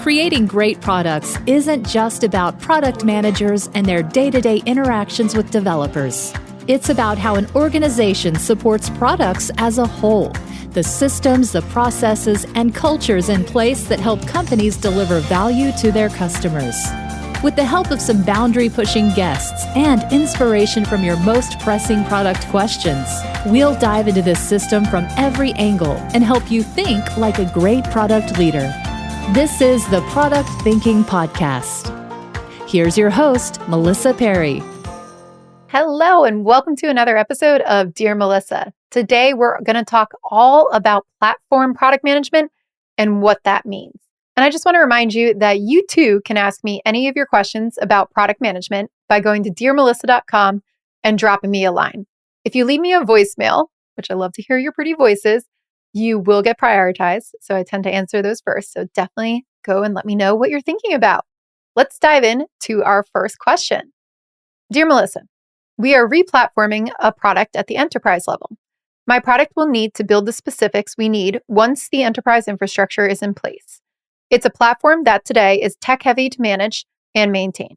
Creating great products isn't just about product managers and their day-to-day interactions with developers. It's about how an organization supports products as a whole, the systems, the processes, and cultures in place that help companies deliver value to their customers. With the help of some boundary-pushing guests and inspiration from your most pressing product questions, we'll dive into this system from every angle and help you think like a great product leader. This is the Product Thinking Podcast. Here's your host, Melissa Perri. Hello, and welcome to another episode of Dear Melissa. Today, we're going to talk all about platform product management and what that means. And I just want to remind you that you too can ask me any of your questions about product management by going to dearmelissa.com and dropping me a line. If you leave me a voicemail, which I love to hear your pretty voices, you will get prioritized. So I tend to answer those first. So definitely go and let me know what you're thinking about. Let's dive in to our first question. Dear Melissa, we are replatforming a product at the enterprise level. My product will need to build the specifics we need once the enterprise infrastructure is in place. It's a platform that today is tech heavy to manage and maintain.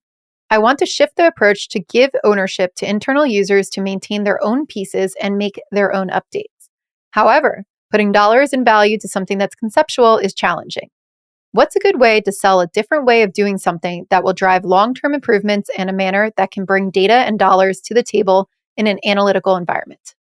I want to shift the approach to give ownership to internal users to maintain their own pieces and make their own updates. However, putting dollars and value to something that's conceptual is challenging. What's a good way to sell a different way of doing something that will drive long-term improvements in a manner that can bring data and dollars to the table in an analytical environment?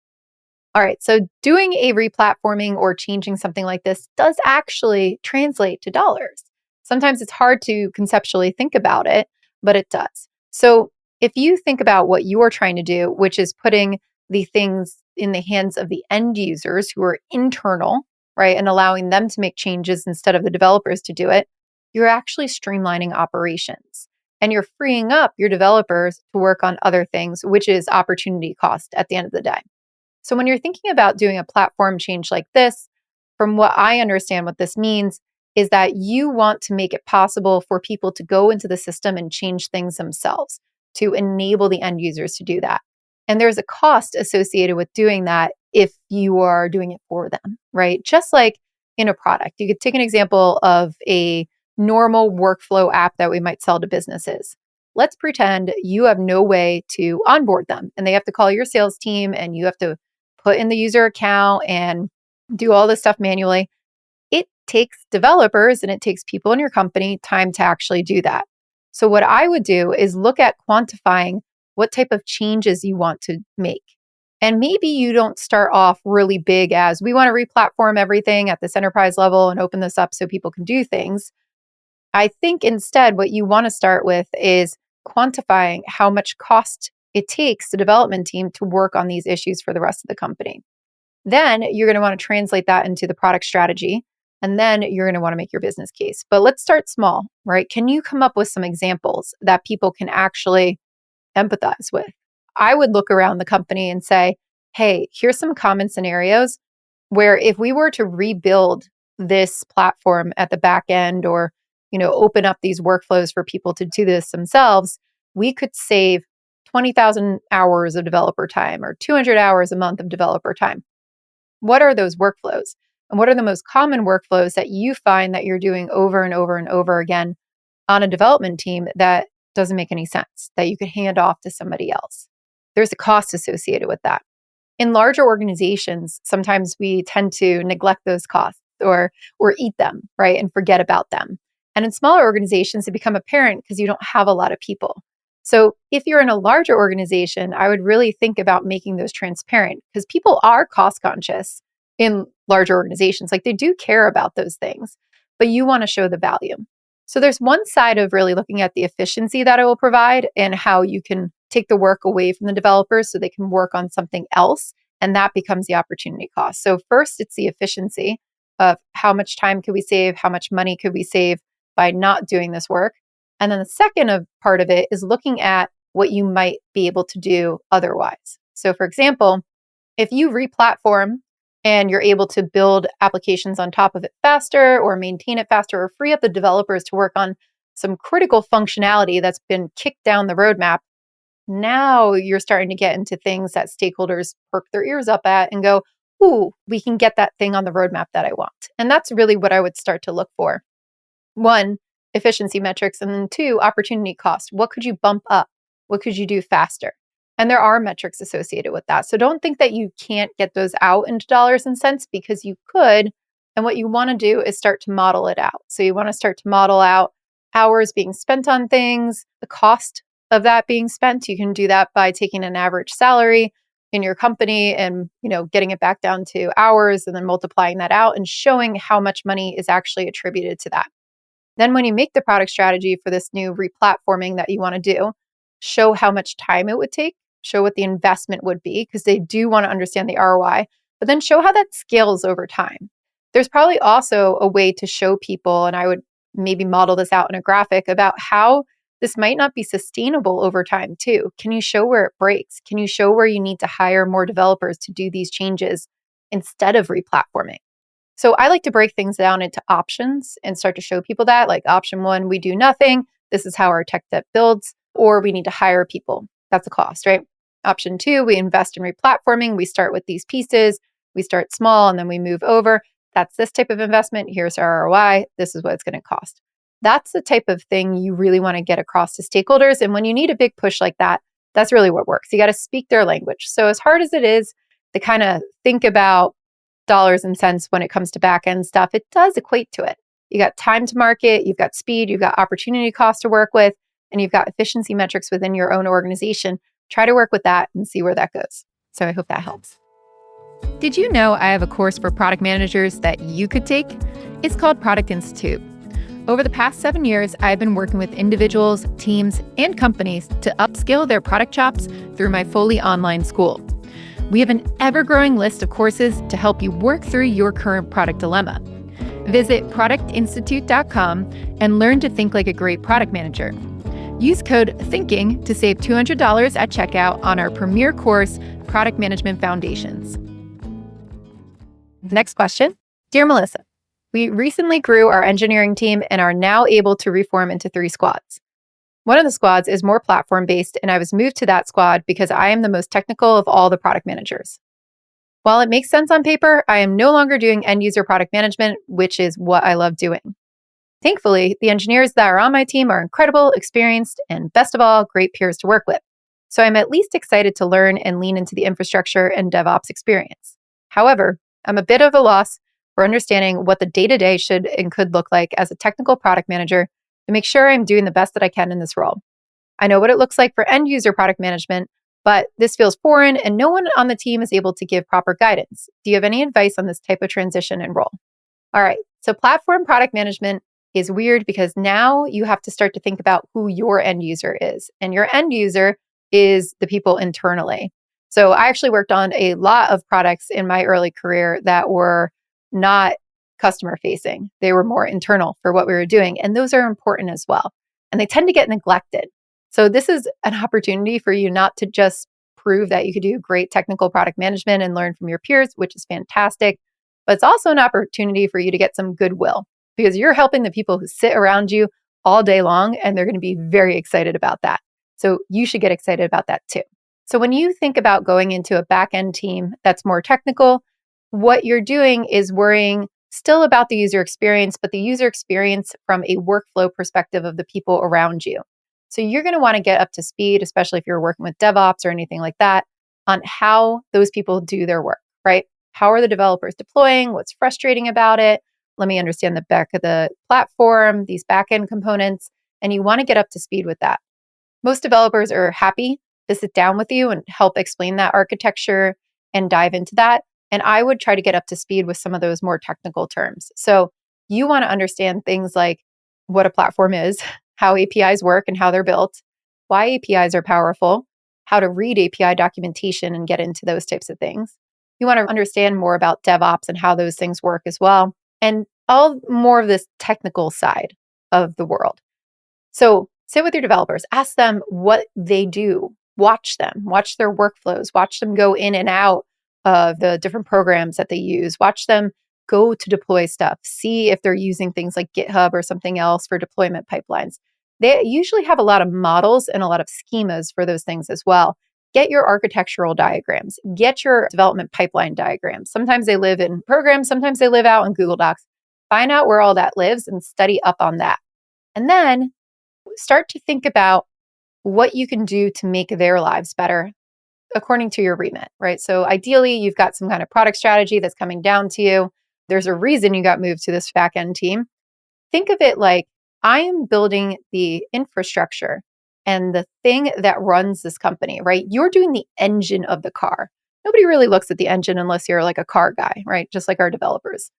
All right, so doing a replatforming or changing something like this does actually translate to dollars. Sometimes it's hard to conceptually think about it, but it does. So if you think about what you're trying to do, which is putting the things in the hands of the end users who are internal, right, and allowing them to make changes instead of the developers to do it, you're actually streamlining operations. And you're freeing up your developers to work on other things, which is opportunity cost at the end of the day. So when you're thinking about doing a platform change like this, from what I understand, what this means is that you want to make it possible for people to go into the system and change things themselves to enable the end users to do that. And there's a cost associated with doing that if you are doing it for them, right? Just like in a product, you could take an example of a normal workflow app that we might sell to businesses. Let's pretend you have no way to onboard them and they have to call your sales team and you have to put in the user account and do all this stuff manually. It takes developers and it takes people in your company time to actually do that. So what I would do is look at quantifying what type of changes you want to make. And maybe you don't start off really big as we want to replatform everything at this enterprise level and open this up so people can do things. I think instead what you want to start with is quantifying how much cost it takes the development team to work on these issues for the rest of the company. Then you're going to want to translate that into the product strategy. And then you're going to want to make your business case. But let's start small, right? Can you come up with some examples that people can actually empathize with? I would look around the company and say, hey, here's some common scenarios where if we were to rebuild this platform at the back end or, open up these workflows for people to do this themselves, we could save 20,000 hours of developer time or 200 hours a month of developer time. What are those workflows? And what are the most common workflows that you find that you're doing over and over and over again on a development team that doesn't make any sense, that you could hand off to somebody else? There's a cost associated with that. In larger organizations, sometimes we tend to neglect those costs or eat them, right, and forget about them. And in smaller organizations, they become apparent because you don't have a lot of people. So if you're in a larger organization, I would really think about making those transparent because people are cost conscious in larger organizations. Like they do care about those things, but you want to show the value. So there's one side of really looking at the efficiency that it will provide and how you can take the work away from the developers so they can work on something else. And that becomes the opportunity cost. So first, it's the efficiency of how much time could we save? How much money could we save by not doing this work? And then the second part of it is looking at what you might be able to do otherwise. So for example, if you replatform and you're able to build applications on top of it faster or maintain it faster or free up the developers to work on some critical functionality that's been kicked down the roadmap, now you're starting to get into things that stakeholders perk their ears up at and go, ooh, we can get that thing on the roadmap that I want. And that's really what I would start to look for. One, efficiency metrics. And then 2, opportunity cost. What could you bump up? What could you do faster? And there are metrics associated with that. So don't think that you can't get those out into dollars and cents, because you could. And what you want to do is start to model it out. So you want to start to model out hours being spent on things, the cost of that being spent. You can do that by taking an average salary in your company and, getting it back down to hours and then multiplying that out and showing how much money is actually attributed to that. Then when you make the product strategy for this new replatforming that you want to do, show how much time it would take, show what the investment would be, because they do want to understand the ROI, but then show how that scales over time. There's probably also a way to show people, and I would maybe model this out in a graphic, about how this might not be sustainable over time too. Can you show where it breaks? Can you show where you need to hire more developers to do these changes instead of replatforming? So I like to break things down into options and start to show people that, like option 1, we do nothing. This is how our tech debt builds, or we need to hire people. That's a cost, right? Option 2, we invest in replatforming. We start with these pieces. We start small and then we move over. That's this type of investment. Here's our ROI. This is what it's going to cost. That's the type of thing you really want to get across to stakeholders. And when you need a big push like that, that's really what works. You got to speak their language. So as hard as it is to kind of think about dollars and cents when it comes to back end stuff, it does equate to it. You got time to market, you've got speed, you've got opportunity cost to work with, and you've got efficiency metrics within your own organization. Try to work with that and see where that goes. So I hope that helps. Did you know I have a course for product managers that you could take? It's called Product Institute. Over the past 7 years, I've been working with individuals, teams, and companies to upskill their product chops through my fully online school. We have an ever-growing list of courses to help you work through your current product dilemma. Visit productinstitute.com and learn to think like a great product manager. Use code THINKING to save $200 at checkout on our premier course, Product Management Foundations. Next question. Dear Melissa, we recently grew our engineering team and are now able to reform into 3 squads. One of the squads is more platform-based, and I was moved to that squad because I am the most technical of all the product managers. While it makes sense on paper, I am no longer doing end-user product management, which is what I love doing. Thankfully, the engineers that are on my team are incredible, experienced, and best of all, great peers to work with. So I'm at least excited to learn and lean into the infrastructure and DevOps experience. However, I'm a bit of a loss for understanding what the day-to-day should and could look like as a technical product manager to make sure I'm doing the best that I can in this role. I know what it looks like for end-user product management, but this feels foreign and no one on the team is able to give proper guidance. Do you have any advice on this type of transition and role? All right, so platform product management is weird because now you have to start to think about who your end user is. And your end user is the people internally. So I actually worked on a lot of products in my early career that were not customer facing. They were more internal for what we were doing. And those are important as well. And they tend to get neglected. So this is an opportunity for you not to just prove that you could do great technical product management and learn from your peers, which is fantastic, but it's also an opportunity for you to get some goodwill because you're helping the people who sit around you all day long, and they're going to be very excited about that. So you should get excited about that too. So when you think about going into a back-end team that's more technical, what you're doing is worrying still about the user experience, but the user experience from a workflow perspective of the people around you. So you're going to want to get up to speed, especially if you're working with DevOps or anything like that, on how those people do their work, right? How are the developers deploying? What's frustrating about it? Let me understand the back of the platform, these back-end components, and you want to get up to speed with that. Most developers are happy to sit down with you and help explain that architecture and dive into that. And I would try to get up to speed with some of those more technical terms. So you want to understand things like what a platform is, how APIs work and how they're built, why APIs are powerful, how to read API documentation and get into those types of things. You want to understand more about DevOps and how those things work as well, and all more of this technical side of the world. So sit with your developers, ask them what they do, watch them, watch their workflows, watch them go in and out of the different programs that they use, watch them go to deploy stuff, see if they're using things like GitHub or something else for deployment pipelines. They usually have a lot of models and a lot of schemas for those things as well. Get your architectural diagrams, get your development pipeline diagrams. Sometimes they live in programs, sometimes they live out in Google Docs. Find out where all that lives and study up on that. And then start to think about what you can do to make their lives better according to your remit, right? So ideally, you've got some kind of product strategy that's coming down to you. There's a reason you got moved to this back end team. Think of it like I am building the infrastructure and the thing that runs this company, right? You're doing the engine of the car. Nobody really looks at the engine unless you're like a car guy, right? Just like our developers.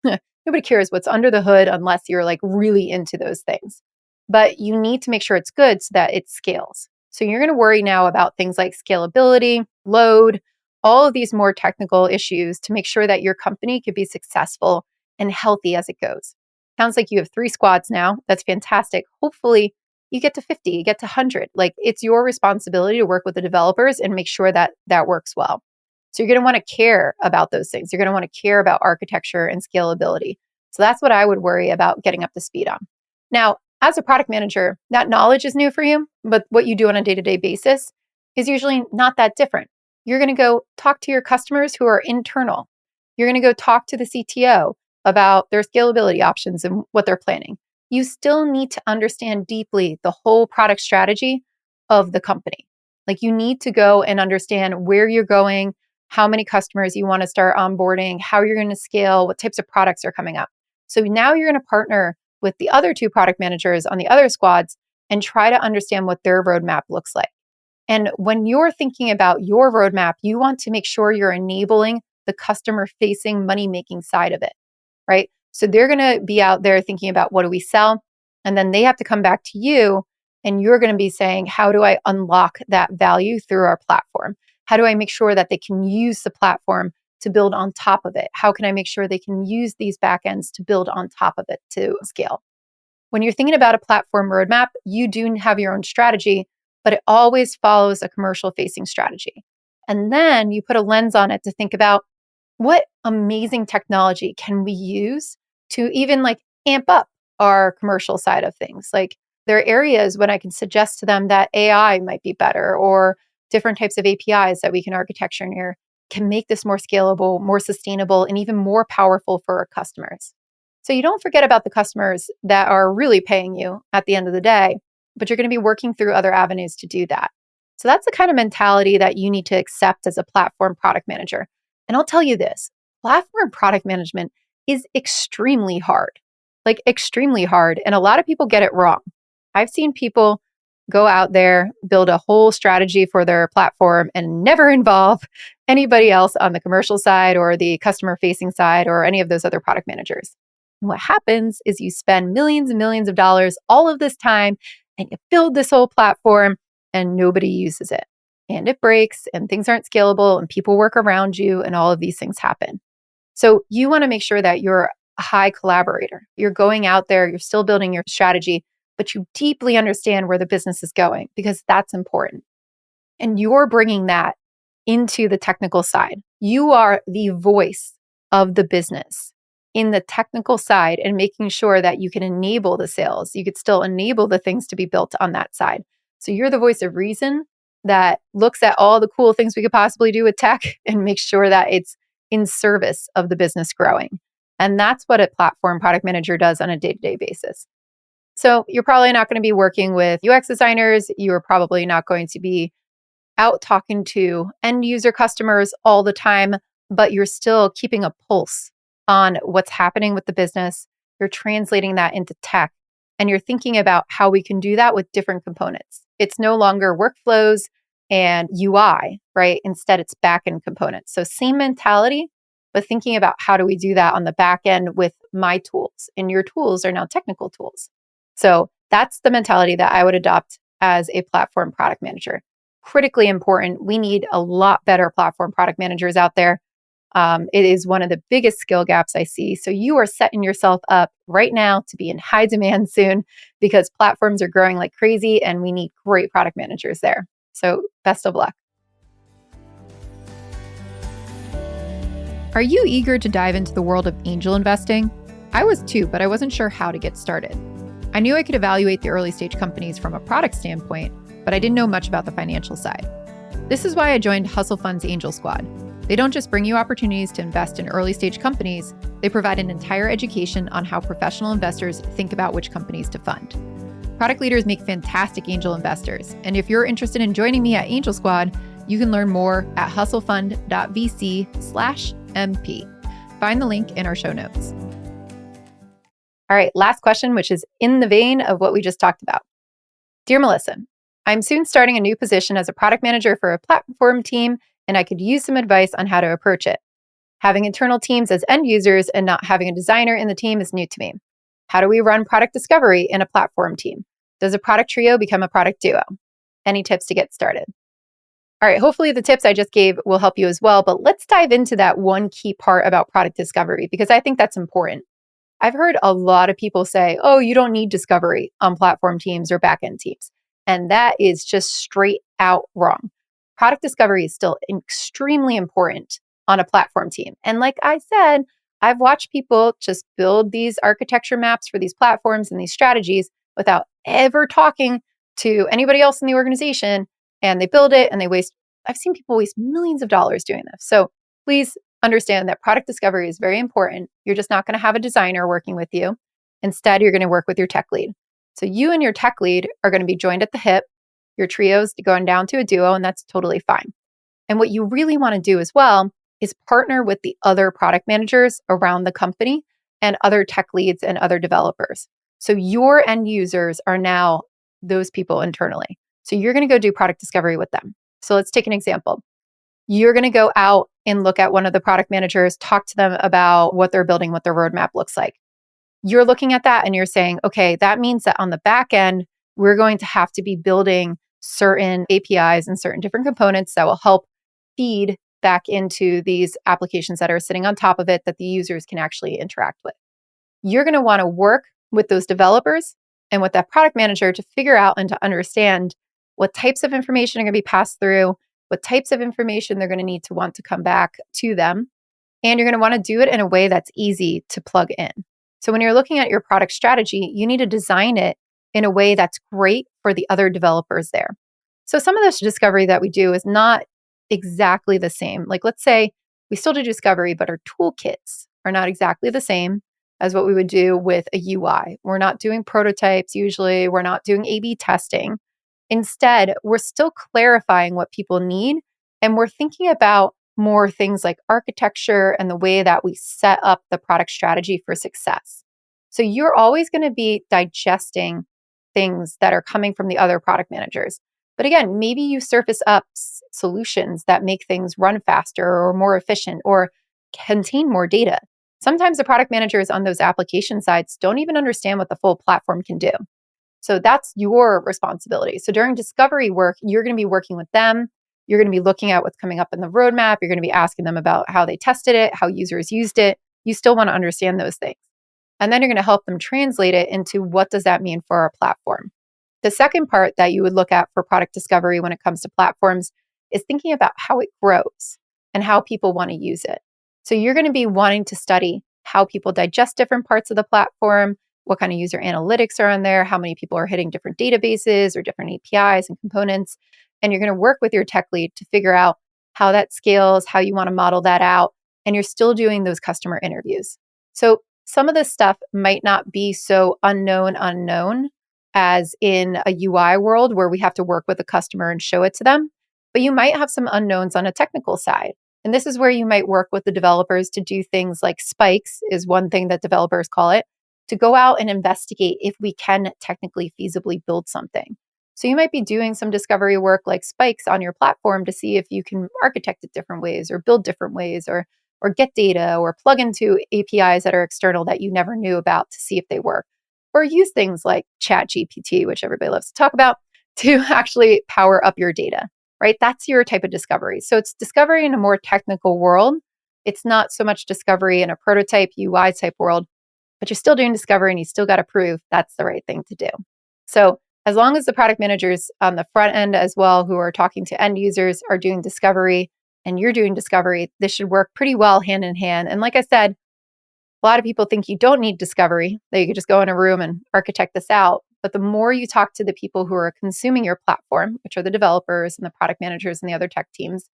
Nobody cares what's under the hood unless you're like really into those things. But you need to make sure it's good so that it scales. So you're going to worry now about things like scalability, load, all of these more technical issues to make sure that your company could be successful and healthy as it goes. Sounds like you have 3 squads now. That's fantastic. Hopefully you get to 50, you get to 100. Like it's your responsibility to work with the developers and make sure that that works well. So you're going to want to care about those things. You're going to want to care about architecture and scalability. So that's what I would worry about getting up to speed on. Now, as a product manager, that knowledge is new for you, but what you do on a day-to-day basis is usually not that different. You're going to go talk to your customers who are internal. You're going to go talk to the CTO about their scalability options and what they're planning. You still need to understand deeply the whole product strategy of the company. Like you need to go and understand where you're going, how many customers you want to start onboarding, how you're going to scale, what types of products are coming up. So now you're going to partner with the other 2 product managers on the other squads and try to understand what their roadmap looks like. And when you're thinking about your roadmap, you want to make sure you're enabling the customer-facing money-making side of it, right? So they're going to be out there thinking about what do we sell? And then they have to come back to you and you're going to be saying, how do I unlock that value through our platform? How do I make sure that they can use the platform to build on top of it? How can I make sure they can use these backends to build on top of it to scale? When you're thinking about a platform roadmap, you do have your own strategy, but it always follows a commercial facing strategy. And then you put a lens on it to think about what amazing technology can we use to even like amp up our commercial side of things. Like there are areas when I can suggest to them that AI might be better or different types of APIs that we can architecture near can make this more scalable, more sustainable, and even more powerful for our customers. So you don't forget about the customers that are really paying you at the end of the day, but you're going to be working through other avenues to do that. So that's the kind of mentality that you need to accept as a platform product manager. And I'll tell you this, platform product management is extremely hard, like extremely hard. And a lot of people get it wrong. I've seen people go out there, build a whole strategy for their platform and never involve anybody else on the commercial side or the customer facing side or any of those other product managers. And what happens is you spend millions and millions of dollars all of this time and you build this whole platform and nobody uses it. And it breaks and things aren't scalable and people work around you and all of these things happen. So you want to make sure that you're a high collaborator. You're going out there, you're still building your strategy, but you deeply understand where the business is going because that's important. And you're bringing that into the technical side. You are the voice of the business in the technical side and making sure that you can enable the sales. You could still enable the things to be built on that side. So you're the voice of reason that looks at all the cool things we could possibly do with tech and makes sure that it's in service of the business growing. And that's what a platform product manager does on a day-to-day basis. So you're probably not going to be working with UX designers. You're probably not going to be out talking to end user customers all the time, but you're still keeping a pulse on what's happening with the business. You're translating that into tech and you're thinking about how we can do that with different components. It's no longer workflows and UI, right? Instead, it's backend components. So same mentality, but thinking about how do we do that on the back end with my tools, and your tools are now technical tools. So that's the mentality that I would adopt as a platform product manager. Critically important. We need a lot better platform product managers out there. It is one of the biggest skill gaps I see. So you are setting yourself up right now to be in high demand soon because platforms are growing like crazy and we need great product managers there. So best of luck. Are you eager to dive into the world of angel investing? I was too, but I wasn't sure how to get started. I knew I could evaluate the early stage companies from a product standpoint, but I didn't know much about the financial side. This is why I joined Hustle Fund's Angel Squad. They don't just bring you opportunities to invest in early stage companies, They provide an entire education on how professional investors think about which companies to fund. Product leaders make fantastic angel investors. And if you're interested in joining me at Angel Squad, you can learn more at hustlefund.vc/MP. Find the link in our show notes. All right, last question, which is in the vein of what we just talked about. Dear Melissa, I'm soon starting a new position as a product manager for a platform team, and I could use some advice on how to approach it. Having internal teams as end users and not having a designer in the team is new to me. How do we run product discovery in a platform team? Does a product trio become a product duo? Any tips to get started? All right, hopefully the tips I just gave will help you as well, but let's dive into that one key part about product discovery because I think that's important. I've heard a lot of people say, oh, you don't need discovery on platform teams or backend teams. And that is just straight out wrong. Product discovery is still extremely important on a platform team. And like I said, I've watched people just build these architecture maps for these platforms and these strategies without ever talking to anybody else in the organization. And they build it and I've seen people waste millions of dollars doing this. So please understand that product discovery is very important. You're just not going to have a designer working with you. Instead, you're going to work with your tech lead. So you and your tech lead are going to be joined at the hip. Your trio's going down to a duo, and that's totally fine. And what you really want to do as well is partner with the other product managers around the company and other tech leads and other developers. So your end users are now those people internally. So you're going to go do product discovery with them. So let's take an example. You're going to go out and look at one of the product managers, talk to them about what they're building, what their roadmap looks like. You're looking at that and you're saying, okay, that means that on the back end, we're going to have to be building certain APIs and certain different components that will help feed back into these applications that are sitting on top of it that the users can actually interact with. You're going to want to work with those developers and with that product manager to figure out and to understand what types of information are going to be passed through, what types of information they're going to need to want to come back to them. And you're going to want to do it in a way that's easy to plug in. So when you're looking at your product strategy, you need to design it in a way that's great for the other developers there. So some of this discovery that we do is not exactly the same. Like let's say we still do discovery, but our toolkits are not exactly the same as what we would do with a UI. We're not doing prototypes usually. We're not doing A/B testing. Instead, we're still clarifying what people need, and we're thinking about more things like architecture and the way that we set up the product strategy for success. So you're always going to be digesting things that are coming from the other product managers. But again, maybe you surface up solutions that make things run faster or more efficient or contain more data. Sometimes the product managers on those application sides don't even understand what the full platform can do. So that's your responsibility. So during discovery work, you're going to be working with them. You're going to be looking at what's coming up in the roadmap. You're going to be asking them about how they tested it, how users used it. You still want to understand those things. And then you're going to help them translate it into what does that mean for our platform. The second part that you would look at for product discovery when it comes to platforms is thinking about how it grows and how people want to use it. So you're going to be wanting to study how people digest different parts of the platform, what kind of user analytics are on there, how many people are hitting different databases or different APIs and components. And you're going to work with your tech lead to figure out how that scales, how you want to model that out. And you're still doing those customer interviews. So some of this stuff might not be so unknown as in a UI world where we have to work with a customer and show it to them, but you might have some unknowns on a technical side. And this is where you might work with the developers to do things like spikes is one thing that developers call it, to go out and investigate if we can technically feasibly build something. So you might be doing some discovery work like spikes on your platform to see if you can architect it different ways or build different ways or get data or plug into APIs that are external that you never knew about to see if they work. Or use things like ChatGPT, which everybody loves to talk about, to actually power up your data, right? That's your type of discovery. So it's discovery in a more technical world. It's not so much discovery in a prototype UI type world, but you're still doing discovery and you still got to prove that's the right thing to do. So as long as the product managers on the front end as well, who are talking to end users, are doing discovery and you're doing discovery, this should work pretty well hand in hand. And like I said, a lot of people think you don't need discovery, that you could just go in a room and architect this out. But the more you talk to the people who are consuming your platform, which are the developers and the product managers and the other tech teams,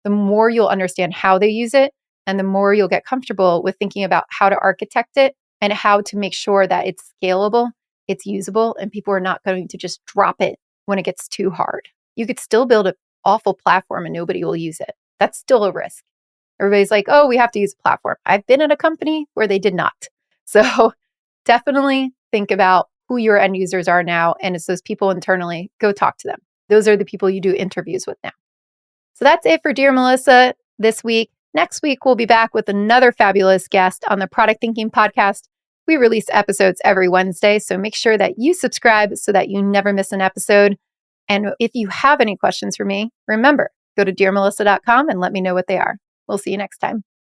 the more you'll understand how they use it And the more you'll get comfortable with thinking about how to architect it and how to make sure that it's scalable, it's usable, and people are not going to just drop it when it gets too hard. You could still build an awful platform and nobody will use it. That's still a risk. Everybody's like, oh, we have to use a platform. I've been at a company where they did not. So definitely think about who your end users are now. And it's those people internally, go talk to them. Those are the people you do interviews with now. So that's it for Dear Melissa this week. Next week, we'll be back with another fabulous guest on the Product Thinking Podcast. We release episodes every Wednesday, so make sure that you subscribe so that you never miss an episode. And if you have any questions for me, remember, go to dearmelissa.com and let me know what they are. We'll see you next time.